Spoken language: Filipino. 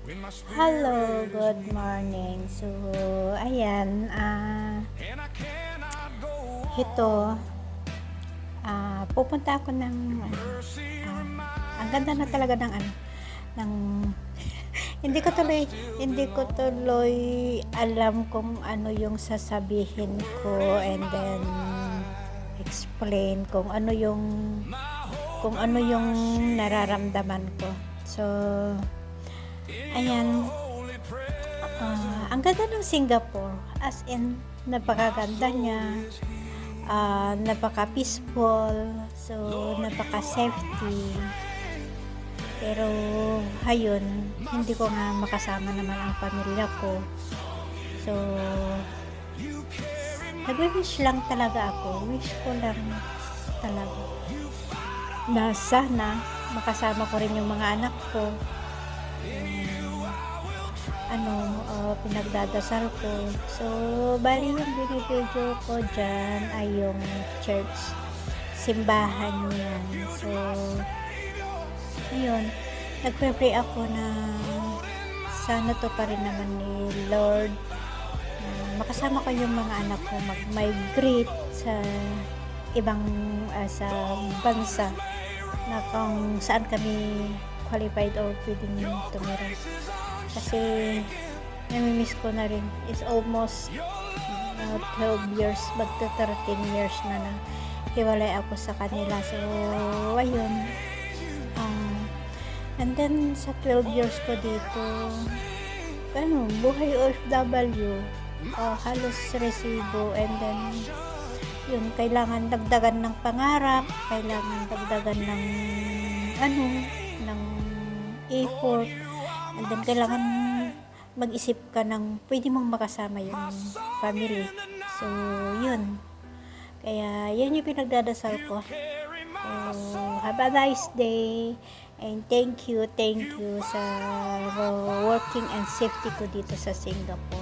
Hello, good morning. So, ayan, ito, pupunta ako ng, ang ganda na talaga ng, ng, hindi ko tuloy alam kung ano yung sasabihin ko and then explain kung ano yung nararamdaman ko. So, ayan, ang ganda ng Singapore, as in napakaganda niya, napaka-peaceful, so napaka-safety. Pero hayun, hindi ko nga makasama naman ang pamilya ko. So nag-wish lang talaga ako, wish ko lang talaga na sana makasama ko rin yung mga anak ko. Pinagdadasal ko. So, bali yung binibidyo ko dyan ay yung church, simbahan yan. So, ayun, nagpre-pray ako na sana to pa rin naman ni Lord. Makasama ko yung mga anak ko mag-migrate sa ibang sa bansa na kung saan kami qualified or pwedeng tumira. Kasi namimiss ko na rin. It's almost 12 years, magto 13 years na hiwalay ako sa kanila. So, ayun. And then, sa 12 years ko dito, buhay OFW, halos resibo, and then, yun, kailangan dagdagan ng pangarap, kailangan dagdagan ng, ng effort, and then, kailangan mag-isip ka ng pwede mong makasama yung family. So, yun. Kaya, yan yung pinagdadasal ko. So, have a nice day. And thank you sa working and safety ko dito sa Singapore.